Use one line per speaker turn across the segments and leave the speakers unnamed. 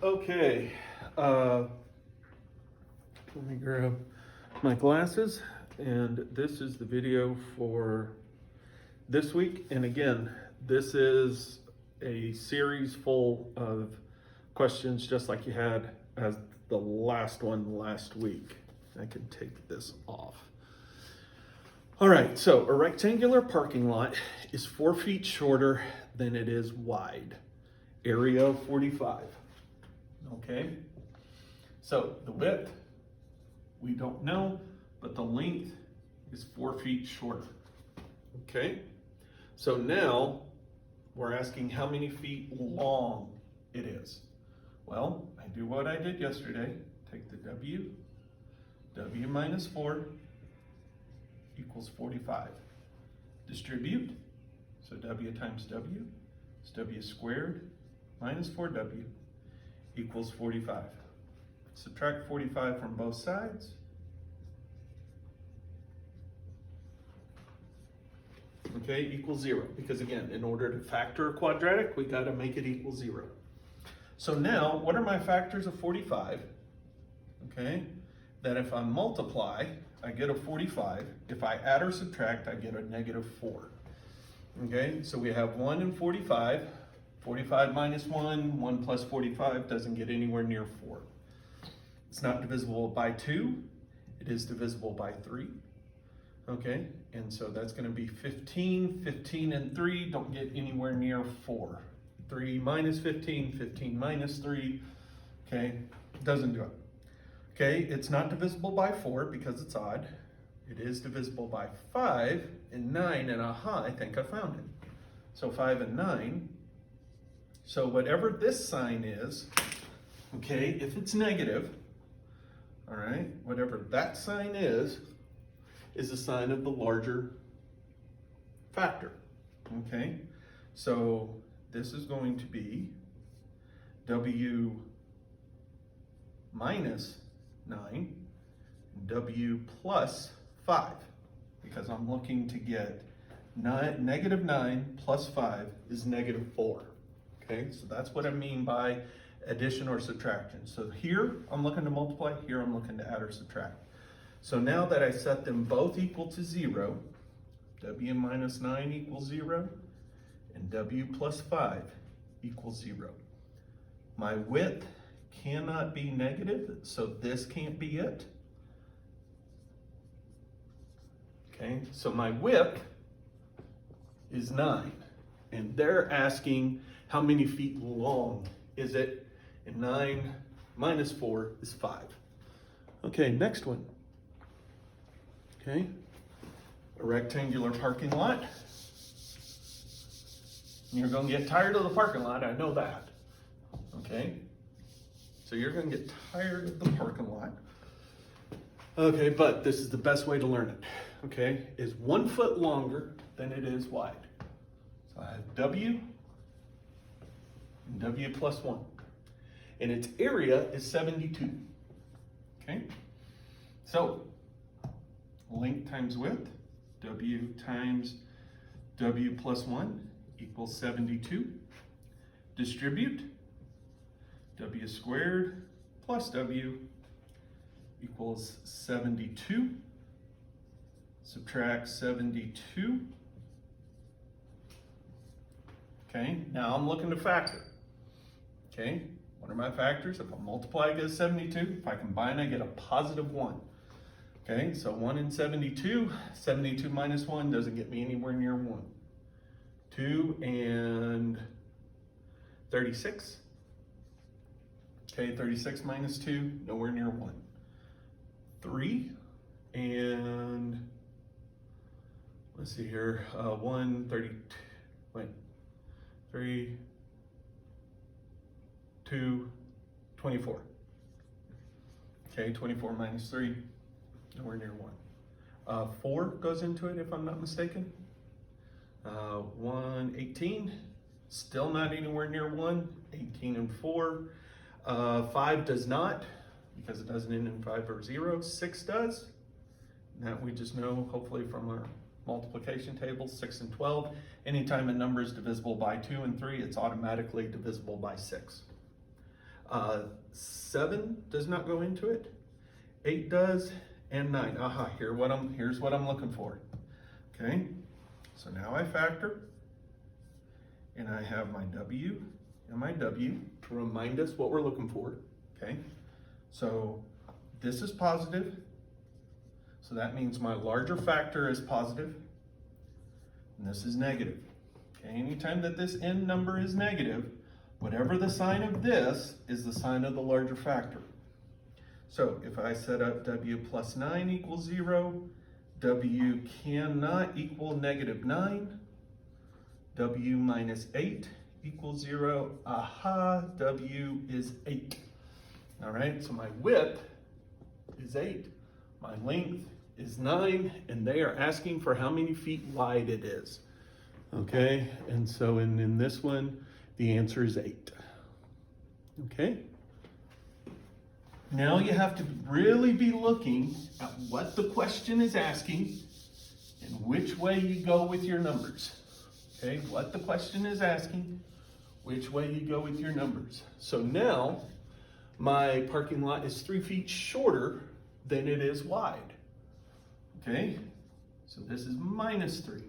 Okay, let me grab my glasses, and this is the video for this week. And again, this is a series full of questions just like you had as the last one last week. I can take this off. All right, so a rectangular parking lot is 4 feet shorter than it is wide. Area of 45. Okay, so the width, we don't know, but the length is 4 feet shorter. Okay, so now we're asking how many feet long it is. Well, I do what I did yesterday. Take the W minus 4 equals 45. Distribute, so W times W is W squared minus 4W equals 45. Subtract 45 from both sides. Okay, equals 0. Because again, in order to factor a quadratic, we got to make it equal 0. So now, what are my factors of 45? Okay, that if I multiply, I get a 45. If I add or subtract, I get a negative 4. Okay, so we have 1 and 45. 45 minus 1, 1 plus 45 doesn't get anywhere near 4. It's not divisible by 2. It is divisible by 3. Okay, and so that's going to be 15. 15 and 3 don't get anywhere near 4. 3 minus 15, 15 minus 3, okay, doesn't do it. Okay, it's not divisible by 4 because it's odd. It is divisible by 5 and 9, and aha, I think I found it. So 5 and 9. So whatever this sign is, okay, if it's negative, all right, whatever that sign is the sign of the larger factor, okay? So this is going to be W minus 9, W plus 5, because I'm looking to get negative 9 plus 5 is negative 4. Okay, so that's what I mean by addition or subtraction. So here I'm looking to multiply, here I'm looking to add or subtract. So now that I set them both equal to 0, W minus 9 equals 0, and W plus 5 equals 0. My width cannot be negative, so this can't be it. Okay, so my width is 9, and they're asking how many feet long is it? And 9 minus 4 is 5. Okay, next one. Okay, a rectangular parking lot. You're going to get tired of the parking lot, I know that. Okay, so you're going to get tired of the parking lot. Okay, but this is the best way to learn it. Okay, is 1 foot longer than it is wide. So I have W and W plus 1. And its area is 72. Okay? So, length times width, W times W plus 1 equals 72. Distribute, W squared plus W equals 72. Subtract 72. Okay, now I'm looking to factor. Okay, what are my factors? If I multiply, I get 72. If I combine, I get a positive 1. Okay, so 1 and 72. 72 minus 1 doesn't get me anywhere near 1. 2 and 36. Okay, 36 minus 2, nowhere near 1. 3 and, let's see here, 3, 2, 24. Okay, 24 minus 3, nowhere near 1. 4 goes into it if I'm not mistaken. 1, 18, still not anywhere near 1. 18 and 4. 5 does not, because it doesn't end in 5 or 0. 6 does. And that we just know, hopefully, from our multiplication table, 6 and 12. Anytime a number is divisible by 2 and 3, it's automatically divisible by 6. 7 does not go into it. 8 does, and 9. Aha, here's what I'm looking for. Okay, so now I factor, and I have my W and my W to remind us what we're looking for. Okay, so this is positive, so that means my larger factor is positive, and this is negative. Okay, anytime that this n number is negative, whatever the sign of this is the sign of the larger factor. So if I set up W plus 9 equals 0, W cannot equal negative 9. W minus 8 equals 0. Aha, W is 8. All right, so my width is 8. My length is 9, and they are asking for how many feet wide it is. Okay, and so in this one, the answer is 8. Okay? Now you have to really be looking at what the question is asking and which way you go with your numbers. Okay, what the question is asking, which way you go with your numbers. So now my parking lot is 3 feet shorter than it is wide. Okay, so this is minus 3.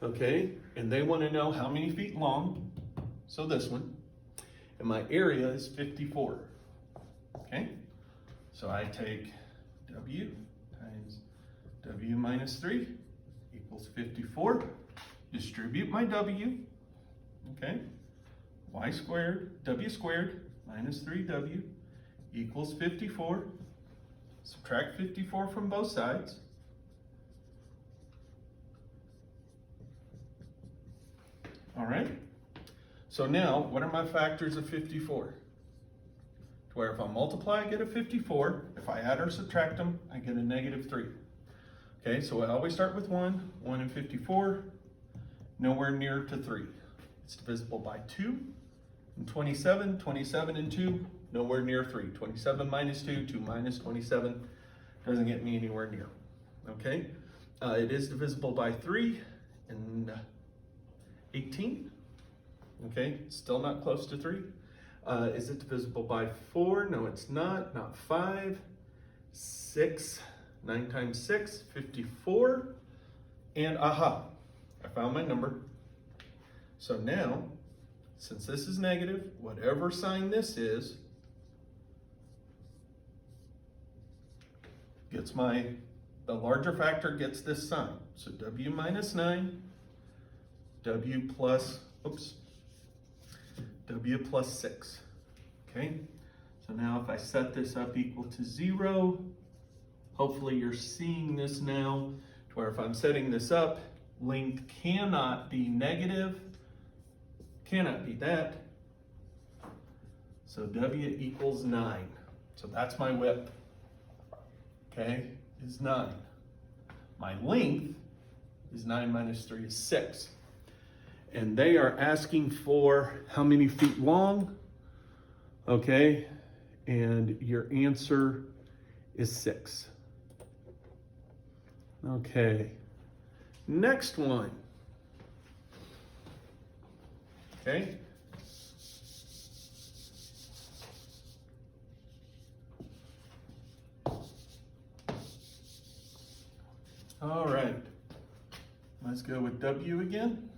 Okay, and they want to know how many feet long, so this one, and my area is 54. Okay, so I take W times W minus 3 equals 54. Distribute my W, okay, Y squared, W squared minus 3W equals 54. Subtract 54 from both sides. All right, so now what are my factors of 54? To where if I multiply, I get a 54. If I add or subtract them, I get a negative 3. Okay, so I always start with 1. 1 and 54, nowhere near to 3. It's divisible by 2. And 27, 27 and 2, nowhere near 3. 27 minus 2, 2 minus 27, doesn't get me anywhere near. Okay, it is divisible by 3 and 18. Okay, still not close to 3. Is it divisible by 4? No, it's not. Not 5. 6. 9 times 6, 54. And aha, I found my number. So now, since this is negative, whatever sign this is, gets the larger factor gets this sign. So W minus 9, W plus 6. Okay, so now if I set this up equal to 0, hopefully you're seeing this now, to where if I'm setting this up, length cannot be negative, cannot be that. So W equals 9. So that's my width, okay, is 9. My length is 9 minus 3 is 6. And they are asking for how many feet long, okay, and your answer is 6. Okay, next one. Okay. All right, let's go with W again.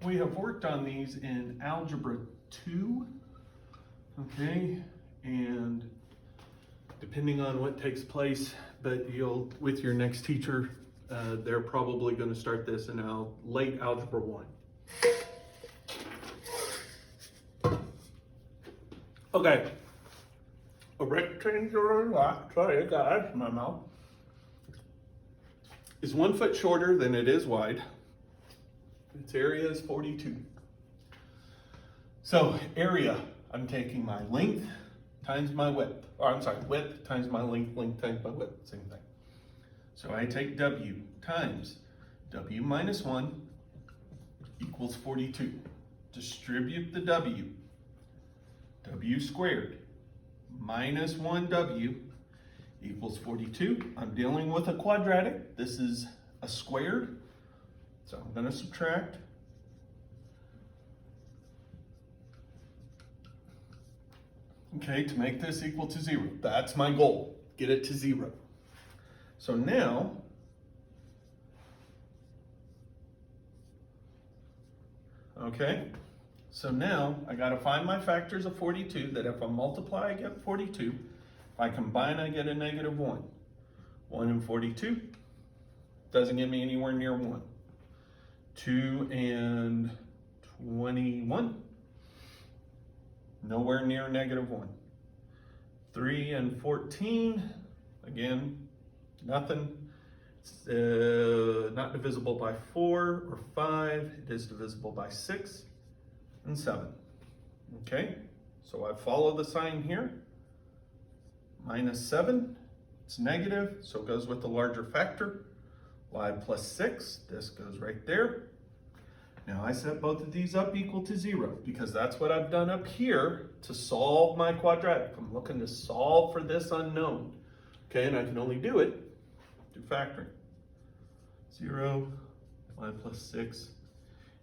We have worked on these in Algebra 2, okay, and depending on what takes place, but with your next teacher, they're probably going to start this in late Algebra 1. Okay, a rectangular block, sorry, I got ice in my mouth, is 1 foot shorter than it is wide. Its area is 42. So area, I'm taking my length times my width. Or I'm sorry, width times my length, length times my width, same thing. So I take W times W minus 1 equals 42. Distribute the W. W squared minus 1W equals 42. I'm dealing with a quadratic. This is a squared. So I'm going to subtract okay, to make this equal to 0. That's my goal, get it to 0. So now, okay, so now I gotta find my factors of 42, that if I multiply I get 42, if I combine I get a negative 1. 1 and 42 doesn't get me anywhere near 1. 2 and 21, nowhere near negative 1. 3 and 14, again, nothing. It's not divisible by 4 or 5. It is divisible by 6 and 7. Okay, so I follow the sign here. Minus 7, it's negative, so it goes with the larger factor. Y plus 6, this goes right there. Now I set both of these up equal to 0 because that's what I've done up here to solve my quadratic. I'm looking to solve for this unknown. Okay, and I can only do it through factoring. 0, y plus 6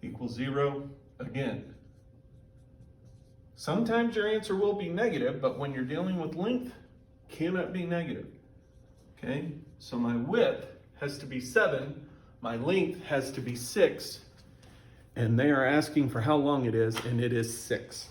equals 0. Again, sometimes your answer will be negative, but when you're dealing with length, cannot be negative. Okay, so my width has to be 7, my length has to be 6, and they are asking for how long it is, and it is 6.